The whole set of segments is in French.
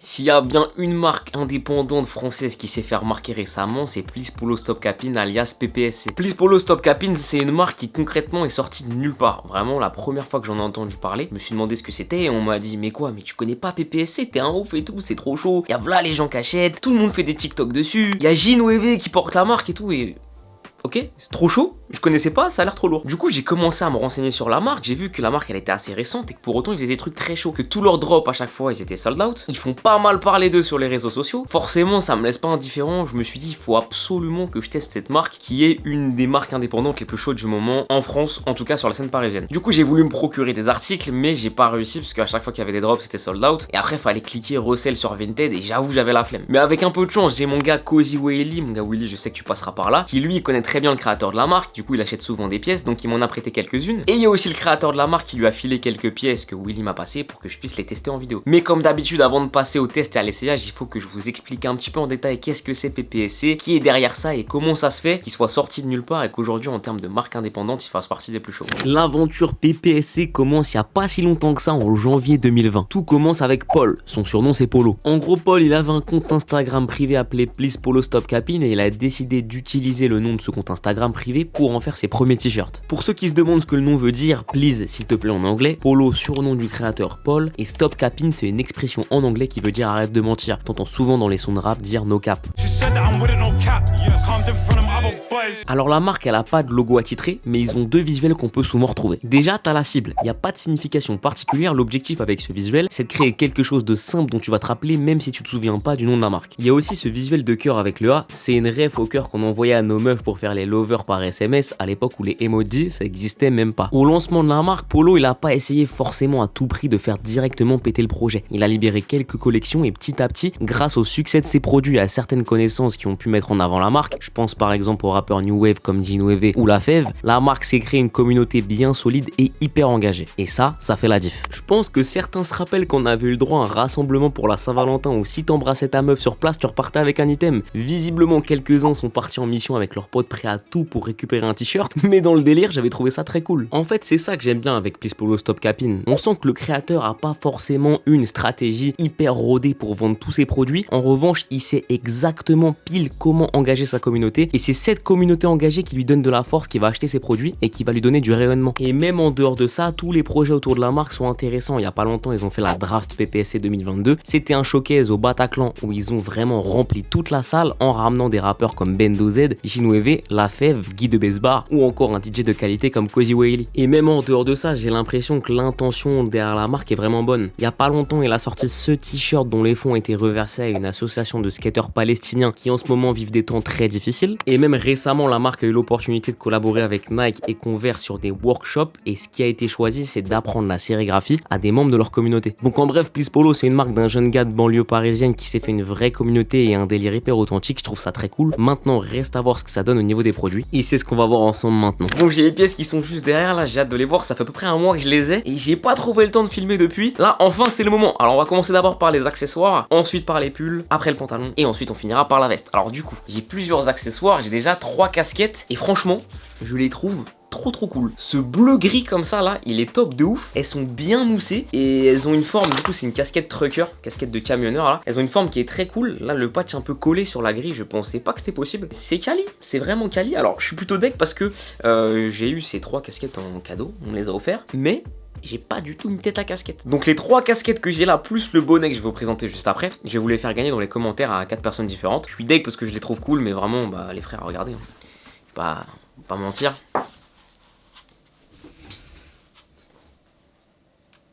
S'il y a bien une marque indépendante française qui s'est fait remarquer récemment, c'est Please Polo Stop Capin alias PPSC. Please Polo Stop Capin, c'est une marque qui concrètement est sortie de nulle part. Vraiment, la première fois que j'en ai entendu parler, je me suis demandé ce que c'était et on m'a dit mais quoi, mais tu connais pas PPSC, t'es un ouf et tout, c'est trop chaud. Y'a voilà les gens qui achètent, tout le monde fait des TikTok dessus. Y'a Ginouévé qui porte la marque et tout et... Ok, c'est trop chaud, je connaissais pas, ça a l'air trop lourd. Du coup, j'ai commencé à me renseigner sur la marque, j'ai vu que la marque elle était assez récente et que pour autant ils faisaient des trucs très chauds, que tous leurs drops à chaque fois ils étaient sold out. Ils font pas mal parler d'eux sur les réseaux sociaux. Forcément, ça me laisse pas indifférent, je me suis dit il faut absolument que je teste cette marque qui est une des marques indépendantes les plus chaudes du moment en France, en tout cas sur la scène parisienne. Du coup, j'ai voulu me procurer des articles, mais j'ai pas réussi parce qu'à chaque fois qu'il y avait des drops c'était sold out. Et après, fallait cliquer resell sur Vinted et j'avoue, j'avais la flemme. Mais avec un peu de chance, j'ai mon gars Cozy Willy, mon gars Willy, je sais que tu passeras par là, qui lui connaît très bien le créateur de la marque, du coup il achète souvent des pièces, donc il m'en a prêté quelques-unes. Et il y a aussi le créateur de la marque qui lui a filé quelques pièces que Willy m'a passé pour que je puisse les tester en vidéo. Mais comme d'habitude, avant de passer au test et à l'essayage, il faut que je vous explique un petit peu en détail qu'est-ce que c'est PPSC, qui est derrière ça et comment ça se fait qu'il soit sorti de nulle part et qu'aujourd'hui en termes de marque indépendante, il fasse partie des plus chauds. L'aventure PPSC commence il y a pas si longtemps que ça, en janvier 2020. Tout commence avec Paul, son surnom c'est Polo. En gros, Paul il avait un compte Instagram privé appelé Please Polo Stop Capin et il a décidé d'utiliser le nom de ce compte Instagram privé pour en faire ses premiers t-shirts. Pour ceux qui se demandent ce que le nom veut dire, please s'il te plaît en anglais, Polo surnom du créateur Paul et Stop Capin c'est une expression en anglais qui veut dire arrête de mentir. T'entends souvent dans les sons de rap dire no cap. Alors la marque elle a pas de logo attitré mais ils ont deux visuels qu'on peut souvent retrouver. Déjà t'as la cible, il n'y a pas de signification particulière, l'objectif avec ce visuel c'est de créer quelque chose de simple dont tu vas te rappeler même si tu te souviens pas du nom de la marque. Il y a aussi ce visuel de cœur avec le A, c'est une ref au cœur qu'on envoyait à nos meufs pour faire les lovers par SMS à l'époque où les emojis ça existait même pas. Au lancement de la marque, Polo il a pas essayé forcément à tout prix de faire directement péter le projet. Il a libéré quelques collections et petit à petit, grâce au succès de ses produits et à certaines connaissances qui ont pu mettre en avant la marque, je pense par exemple aux rappeurs New Wave comme Ginouévé ou La Fève, la marque s'est créée une communauté bien solide et hyper engagée. Et ça fait la diff. Je pense que certains se rappellent qu'on avait eu le droit à un rassemblement pour la Saint-Valentin où si t'embrassais ta meuf sur place, tu repartais avec un item. Visiblement, quelques-uns sont partis en mission avec leurs potes prêts à tout pour récupérer un t-shirt, mais dans le délire, j'avais trouvé ça très cool. En fait, c'est ça que j'aime bien avec Please Polo Stop Capin. On sent que le créateur a pas forcément une stratégie hyper rodée pour vendre tous ses produits. En revanche, il sait exactement pile comment engager sa communauté et c'est cette communauté engagée qui lui donne de la force, qui va acheter ses produits et qui va lui donner du rayonnement. Et même en dehors de ça, tous les projets autour de la marque sont intéressants. Il y a pas longtemps, ils ont fait la draft PPSC 2022. C'était un showcase au Bataclan où ils ont vraiment rempli toute la salle en ramenant des rappeurs comme Bendo Z, Ginouévé, La Fève, Guy de Besbar ou encore un DJ de qualité comme Cozy Willy. Et même en dehors de ça, j'ai l'impression que l'intention derrière la marque est vraiment bonne. Il y a pas longtemps, il a sorti ce t-shirt dont les fonds étaient reversés à une association de skateurs palestiniens qui en ce moment vivent des temps très difficiles. Et même récemment, la marque a eu l'opportunité de collaborer avec Nike et Converse sur des workshops et ce qui a été choisi, c'est d'apprendre la sérigraphie à des membres de leur communauté. Donc en bref, Please Polo, c'est une marque d'un jeune gars de banlieue parisienne qui s'est fait une vraie communauté et un délire hyper authentique. Je trouve ça très cool. Maintenant, reste à voir ce que ça donne au niveau des produits et c'est ce qu'on va voir ensemble maintenant. Bon, j'ai les pièces qui sont juste derrière là, j'ai hâte de les voir. Ça fait à peu près un mois que je les ai et j'ai pas trouvé le temps de filmer depuis. Là, enfin, c'est le moment. Alors, on va commencer d'abord par les accessoires, ensuite par les pulls, après le pantalon et ensuite on finira par la veste. Alors, du coup, j'ai plusieurs accessoires. J'ai déjà 3 casquettes et franchement, je les trouve trop cool. Ce bleu gris comme ça là, il est top de ouf. Elles sont bien moussées et elles ont une forme, du coup c'est une casquette trucker, casquette de camionneur là. Elles ont une forme qui est très cool. Là le patch un peu collé sur la grille, je pensais pas que c'était possible. C'est quali, c'est vraiment quali. Alors je suis plutôt deck parce que j'ai eu ces 3 casquettes en cadeau, on me les a offerts, mais j'ai pas du tout une tête à casquette. Donc les 3 casquettes que j'ai là, plus le bonnet que je vais vous présenter juste après, je vais vous les faire gagner dans les commentaires à 4 personnes différentes. Je suis deck parce que je les trouve cool, mais vraiment, bah les frères, regardez, pas mentir.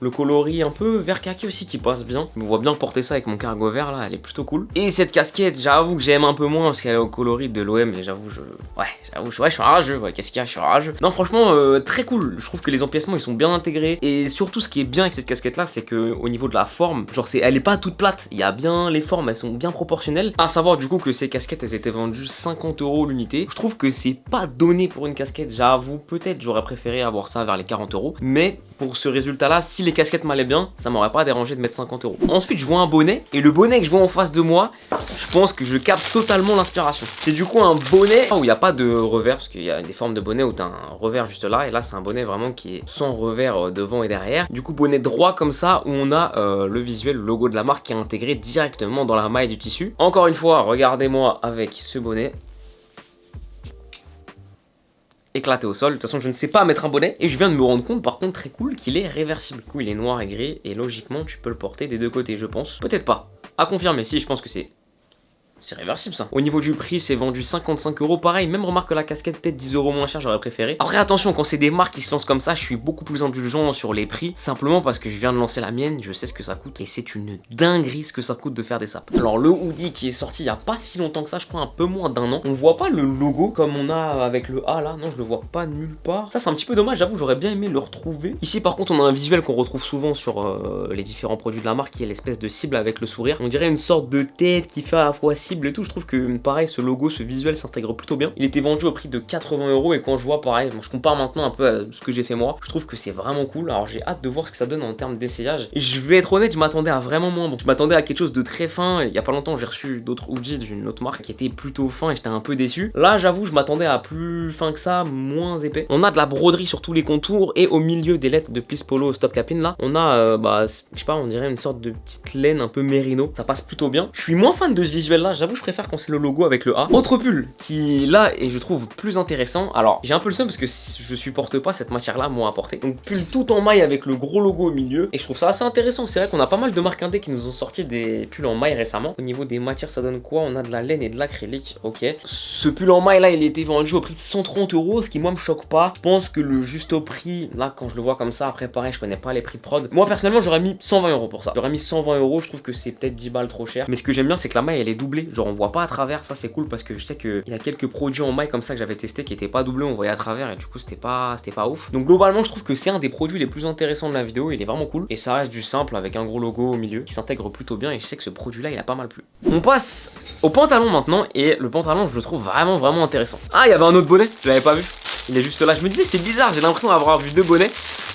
Le coloris un peu vert kaki aussi qui passe bien. Je me vois bien porter ça avec mon cargo vert là, elle est plutôt cool. Et cette casquette, j'avoue que j'aime un peu moins parce qu'elle est au coloris de l'OM et j'avoue, je suis rageux, ouais, qu'est-ce qu'il y a, je suis rageux. Non franchement, très cool, je trouve que les empiècements ils sont bien intégrés et surtout ce qui est bien avec cette casquette là, c'est que au niveau de la forme, genre elle est pas toute plate, il y a bien les formes, elles sont bien proportionnelles. À savoir du coup que ces casquettes elles étaient vendues 50 € l'unité. Je trouve que c'est pas donné pour une casquette, j'avoue, peut-être j'aurais préféré avoir ça vers les 40 €, mais pour ce résultat-là, si les casquettes m'allaient bien, ça m'aurait pas dérangé de mettre 50 euros. Ensuite, je vois un bonnet, et le bonnet que je vois en face de moi, je pense que je capte totalement l'inspiration. C'est du coup un bonnet où il n'y a pas de revers, parce qu'il y a des formes de bonnet où tu as un revers juste là, et là c'est un bonnet vraiment qui est sans revers devant et derrière. Du coup, bonnet droit comme ça, où on a le visuel, le logo de la marque qui est intégré directement dans la maille du tissu. Encore une fois, regardez-moi avec ce bonnet. Éclaté au sol. De toute façon, je ne sais pas mettre un bonnet et je viens de me rendre compte, par contre, très cool, qu'il est réversible. Du coup, il est noir et gris et logiquement, tu peux le porter des deux côtés, je pense. Peut-être pas. À confirmer, si, je pense que c'est réversible ça. Au niveau du prix, c'est vendu 55 euros. Pareil, même remarque que la casquette, peut-être 10 euros moins cher, j'aurais préféré. Après, attention, quand c'est des marques qui se lancent comme ça, je suis beaucoup plus indulgent sur les prix. Simplement parce que je viens de lancer la mienne, je sais ce que ça coûte. Et c'est une dinguerie ce que ça coûte de faire des sapes. Alors, le hoodie qui est sorti il y a pas si longtemps que ça, je crois un peu moins d'1 an. On voit pas le logo comme on a avec le A là. Non, je le vois pas nulle part. Ça, c'est un petit peu dommage, j'avoue, j'aurais bien aimé le retrouver. Ici, par contre, on a un visuel qu'on retrouve souvent sur les différents produits de la marque qui est l'espèce de cible avec le sourire. On dirait une sorte de tête qui fait à la fois cible et tout. Je trouve que pareil, ce logo, ce visuel s'intègre plutôt bien. Il était vendu au prix de 80 euros et quand je vois pareil, bon, je compare maintenant un peu à ce que j'ai fait moi, je trouve que c'est vraiment cool. Alors j'ai hâte de voir ce que ça donne en termes d'essayage. Et je vais être honnête, je m'attendais à vraiment moins. Donc je m'attendais à quelque chose de très fin. Il y a pas longtemps, j'ai reçu d'autres hoodies d'une autre marque qui étaient plutôt fins et j'étais un peu déçu. Là, j'avoue, je m'attendais à plus fin que ça, moins épais. On a de la broderie sur tous les contours et au milieu des lettres de Please Polo Stop Capin là, on a je sais pas, on dirait une sorte de petite laine un peu mérino. Ça passe plutôt bien. Je suis moins fan de ce visuel là, j'avoue, je préfère quand c'est le logo avec le A. Autre pull qui là et je trouve plus intéressant. Alors j'ai un peu le seum parce que je supporte pas cette matière là moi à porter. Donc pull tout en maille avec le gros logo au milieu et je trouve ça assez intéressant. C'est vrai qu'on a pas mal de marques indé qui nous ont sorti des pulls en maille récemment. Au niveau des matières ça donne quoi? On a de la laine et de l'acrylique. Ok. Ce pull en maille là il était vendu au prix de 130 euros, ce qui moi me choque pas. Je pense que le juste au prix là quand je le vois comme ça, après pareil je connais pas les prix de prod. Moi personnellement j'aurais mis 120 euros pour ça. J'aurais mis 120 euros, je trouve que c'est peut-être 10 balles trop cher. Mais ce que j'aime bien c'est que la maille elle est doublée. Genre on voit pas à travers, ça c'est cool parce que je sais qu'il y a quelques produits en maille comme ça que j'avais testé qui étaient pas doublés, on voyait à travers et du coup c'était pas ouf. Donc globalement je trouve que c'est un des produits les plus intéressants de la vidéo, il est vraiment cool et ça reste du simple avec un gros logo au milieu qui s'intègre plutôt bien et je sais que ce produit là il a pas mal plu. On passe au pantalon maintenant et le pantalon je le trouve vraiment intéressant. Ah il y avait un autre bonnet, je l'avais pas vu. Il est juste là, je me disais c'est bizarre, j'ai l'impression d'avoir vu deux bonnets.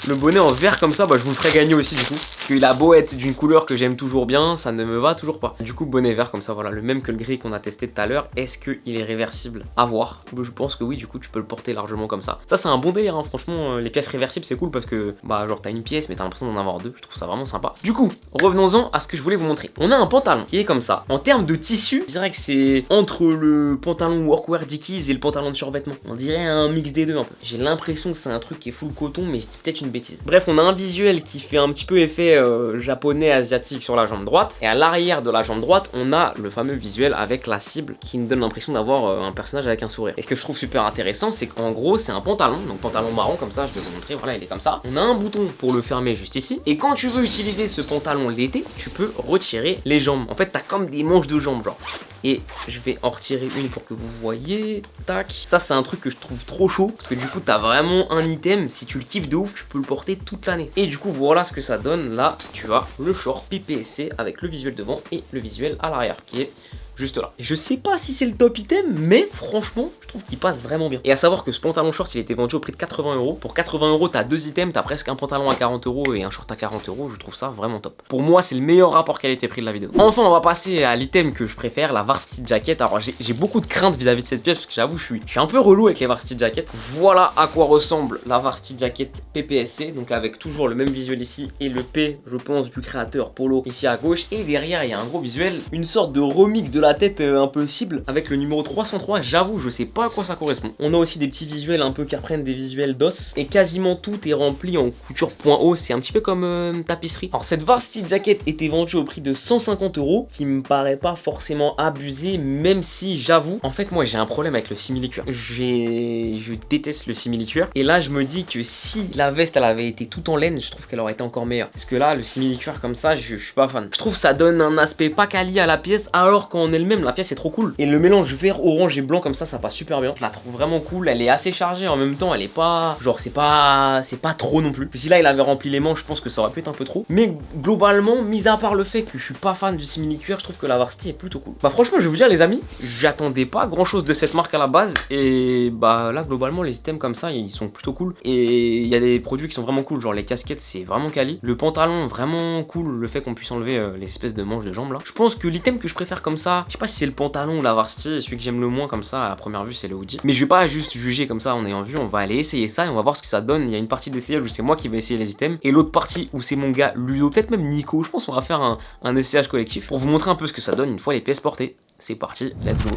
Le bonnet en vert comme ça, je vous le ferai gagner aussi du coup. Parce qu'il a beau être d'une couleur que j'aime toujours bien, ça ne me va toujours pas. Du coup bonnet vert comme ça, voilà, le même que le gris qu'on a testé tout à l'heure. Est-ce qu'il est réversible? À voir. Je pense que oui, du coup tu peux le porter largement comme ça. Ça c'est un bon délire, hein. Franchement les pièces réversibles c'est cool parce que genre t'as une pièce mais t'as l'impression d'en avoir deux. Je trouve ça vraiment sympa. Du coup, revenons-en à ce que je voulais vous montrer. On a un pantalon qui est comme ça. En termes de tissu, je dirais que c'est entre le pantalon workwear Dickies et le pantalon de survêtement. On dirait un mix des deux un peu. J'ai l'impression que c'est un truc qui est full coton mais c'est peut-être une bêtise. Bref, on a un visuel qui fait un petit peu effet japonais asiatique sur la jambe droite et à l'arrière de la jambe droite on a le fameux visuel avec la cible qui nous donne l'impression d'avoir un personnage avec un sourire. Et ce que je trouve super intéressant c'est qu'en gros c'est un pantalon, donc pantalon marron comme ça, je vais vous montrer, voilà il est comme ça. On a un bouton pour le fermer juste ici et quand tu veux utiliser ce pantalon l'été tu peux retirer les jambes. En fait t'as comme des manches de jambes genre. Et je vais en retirer une pour que vous voyez. Tac. Ça c'est un truc que je trouve trop chaud parce que du coup t'as vraiment un item, si tu le kiffes de ouf tu peux le porter toute l'année. Et du coup voilà ce que ça donne. Là tu as le short PPSC avec le visuel devant et le visuel à l'arrière qui est juste là. Je sais pas si c'est le top item mais franchement je trouve qu'il passe vraiment bien. Et à savoir que ce pantalon short il était vendu au prix de 80 euros. Pour 80 euros t'as deux items, t'as presque un pantalon à 40 euros et un short à 40 euros. Je trouve ça vraiment top. Pour moi c'est le meilleur rapport qualité-prix de la vidéo. Enfin on va passer à l'item que je préfère, la Varsity Jacket. Alors j'ai beaucoup de craintes vis-à-vis de cette pièce parce que j'avoue je suis un peu relou avec les Varsity Jacket. Voilà à quoi ressemble la Varsity Jacket PPSC. Donc avec toujours le même visuel ici et le P je pense du créateur Polo ici à gauche. Et derrière il y a un gros visuel, une sorte de remix de la tête un peu cible avec le numéro 303. J'avoue je sais pas à quoi ça correspond. On a aussi des petits visuels un peu qui reprennent des visuels d'os et quasiment tout est rempli en couture point haut. C'est un petit peu comme tapisserie. Alors cette Varsity Jacket était vendue au prix de 150 euros qui me paraît pas forcément abusé, même si j'avoue en fait moi j'ai un problème avec le simili-cuir. Je déteste le simili-cuir et là je me dis que si la veste elle avait été tout en laine je trouve qu'elle aurait été encore meilleure parce que là le simili-cuir comme ça je suis pas fan. Je trouve ça donne un aspect pas quali à la pièce alors qu'en elle-même, la pièce est trop cool. Et le mélange vert, orange et blanc comme ça passe super bien. Je la trouve vraiment cool. Elle est assez chargée en même temps. Elle est pas, genre c'est pas trop non plus. Puis si là il avait rempli les manches, je pense que ça aurait pu être un peu trop. Mais globalement, mis à part le fait que je suis pas fan du simili cuir, je trouve que la Varsity est plutôt cool. Bah franchement, je vais vous dire les amis, j'attendais pas grand chose de cette marque à la base. Et bah là globalement les items comme ça, ils sont plutôt cool. Et il y a des produits qui sont vraiment cool. Genre les casquettes, c'est vraiment quali. Le pantalon, vraiment cool. Le fait qu'on puisse enlever les espèces de manches de jambes là. Je pense que l'item que je préfère comme ça, je sais pas si c'est le pantalon ou la Varsity, celui que j'aime le moins comme ça à première vue c'est le hoodie. Mais je vais pas juste juger comme ça en ayant vu, on va aller essayer ça et on va voir ce que ça donne. Il y a une partie d'essayage où c'est moi qui vais essayer les items et l'autre partie où c'est mon gars Ludo, peut-être même Nico. Je pense qu'on va faire un essayage collectif pour vous montrer un peu ce que ça donne une fois les pièces portées. C'est parti, let's go.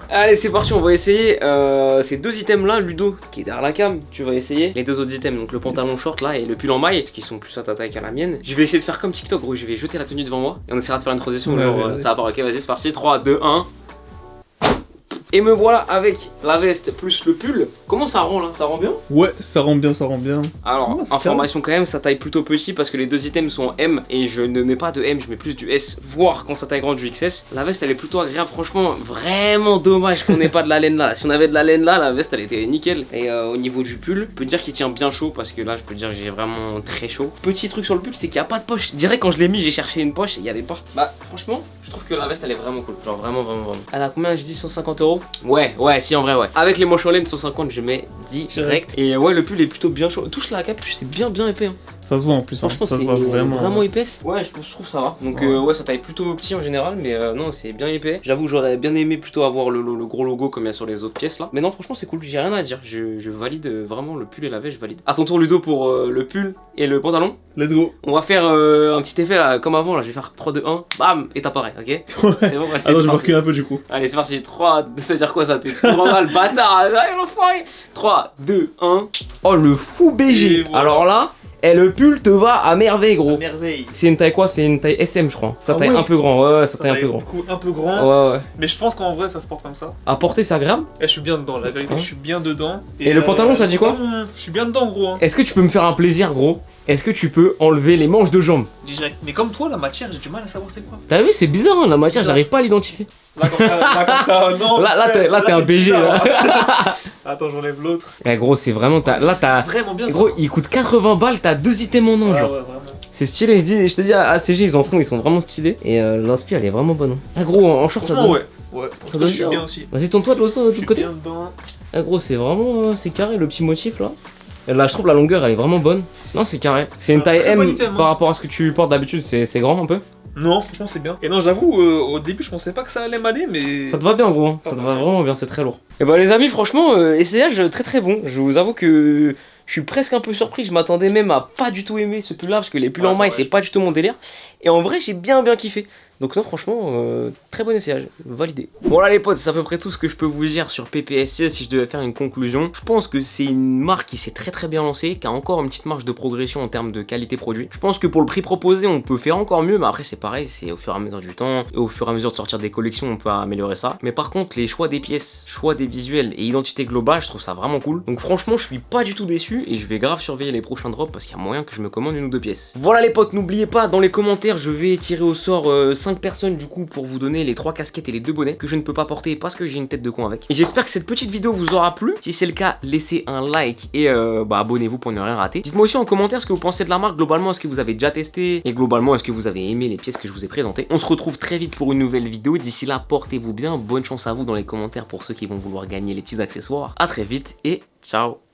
Allez c'est parti, on va essayer ces deux items là. Ludo qui est derrière la cam, tu vas essayer les deux autres items, donc le pantalon short là et le pull en maille qui sont plus à ta taille qu'à la mienne. Je vais essayer de faire comme TikTok gros, je vais jeter la tenue devant moi et on essaiera de faire une transition genre ça va pas. Ok vas-y c'est parti, 3, 2, 1. Et me voilà avec la veste plus le pull. Comment ça rend là? Ça rend bien? Ouais, ça rend bien, ça rend bien. Alors, information quand même, ça taille plutôt petit parce que les deux items sont en M et je ne mets pas de M, je mets plus du S, voire quand ça taille grande du XS. La veste elle est plutôt agréable, franchement, vraiment dommage qu'on n'ait pas de la laine là. Si on avait de la laine là, la veste elle était nickel. Et au niveau du pull, je peux te dire qu'il tient bien chaud parce que là je peux te dire que j'ai vraiment très chaud. Petit truc sur le pull, c'est qu'il n'y a pas de poche. Je dirais quand je l'ai mis, j'ai cherché une poche et il n'y avait pas. Bah, franchement, je trouve que la veste elle est vraiment cool. Genre vraiment. Elle a combien? Je dis 150 €. Ouais, si en vrai, ouais. Avec les manches en laine 150, je mets direct. Et ouais, le pull est plutôt bien chaud. Touche la capuche, c'est bien épais. Hein. Ça se voit en plus. Franchement, ça c'est se voit vraiment épaisse. Ouais, je trouve ça va. Donc, ouais, ça taille plutôt petit en général, mais non, c'est bien épais. J'avoue, j'aurais bien aimé plutôt avoir le gros logo comme il y a sur les autres pièces là. Mais non, franchement, c'est cool. J'ai rien à dire. Je valide vraiment le pull et la veste, je valide. À ton tour, Ludo, pour le pull et le pantalon. Let's go. On va faire un petit effet là, comme avant. Là, je vais faire 3, 2, 1. Bam! Et t'apparais, ok? C'est bon, c'est attends, je me recule un peu du coup. Allez, c'est parti. 3, ça veut dire quoi ça? T'es trop mal, bâtard! Allez, l'enfoiré! 3, 2, 1. Oh, le fou BG! Voilà. Alors là. Et le pull te va à merveille gros. C'est une taille quoi? C'est une taille SM je crois. Ça taille un peu grand, ouais ça taille un peu grand. Du coup un peu grand. Ouais. Mais je pense qu'en vrai ça se porte comme ça. À porter c'est agréable? Et je suis bien dedans, la vérité je suis bien dedans. Et le pantalon ça dit quoi? Je suis bien dedans gros. Est-ce que tu peux me faire un plaisir gros? Est-ce que tu peux enlever les manches de jambes? Direct. Mais comme toi la matière j'ai du mal à savoir c'est quoi. T'as vu c'est bizarre hein, la matière j'arrive pas à l'identifier. Là comme ça, non. Là t'es un BG là. Attends j'enlève l'autre. Eh gros c'est vraiment là t'as vraiment bien. Gros il coûte 80 balles, t'as deux items en nom genre. Ouais, vraiment. C'est stylé, je te dis à ACG ils en font, ils sont vraiment stylés. Et l'inspi elle est vraiment bonne. Hein. Ah gros en short ça donne. Ouais. Ça donne je suis bien aussi. Vas-y tourne-toi de l'autre côté. Bien dedans. Ah gros c'est vraiment c'est carré le petit motif là. Là je trouve la longueur elle est vraiment bonne. Non c'est carré. C'est une taille M par rapport à ce que tu portes d'habitude, c'est grand un peu. Non franchement c'est bien. Et non j'avoue au début je pensais pas que ça allait m'aller mais... Ça te va bien gros, hein. Ça te va vraiment bien, c'est très lourd. Et bah les amis franchement essayage très bon. Je vous avoue que je suis presque un peu surpris, je m'attendais même à pas du tout aimer ce pull là parce que les pulls en maille c'est pas du tout mon délire. Et en vrai j'ai bien kiffé. Donc non franchement très bon essayage, validé. Bon là les potes c'est à peu près tout ce que je peux vous dire sur PPSC. Si je devais faire une conclusion, je pense que c'est une marque qui s'est très bien lancée, qui a encore une petite marge de progression en termes de qualité produit. Je pense que pour le prix proposé on peut faire encore mieux, mais après c'est pareil, c'est au fur et à mesure du temps, et au fur et à mesure de sortir des collections on peut améliorer ça. Mais par contre les choix des pièces, choix des visuels et identité globale, je trouve ça vraiment cool. Donc franchement je suis pas du tout déçu et je vais grave surveiller les prochains drops parce qu'il y a moyen que je me commande une ou deux pièces. Voilà les potes, n'oubliez pas dans les commentaires je vais tirer au sort 5 personnes du coup pour vous donner les 3 casquettes et les 2 bonnets que je ne peux pas porter parce que j'ai une tête de con avec. Et j'espère que cette petite vidéo vous aura plu. Si c'est le cas, laissez un like et abonnez-vous pour ne rien rater. Dites-moi aussi en commentaire ce que vous pensez de la marque. Globalement, est-ce que vous avez déjà testé? Et globalement, est-ce que vous avez aimé les pièces que je vous ai présentées? On se retrouve très vite pour une nouvelle vidéo. D'ici là, portez-vous bien. Bonne chance à vous dans les commentaires pour ceux qui vont vouloir gagner les petits accessoires. A très vite et ciao.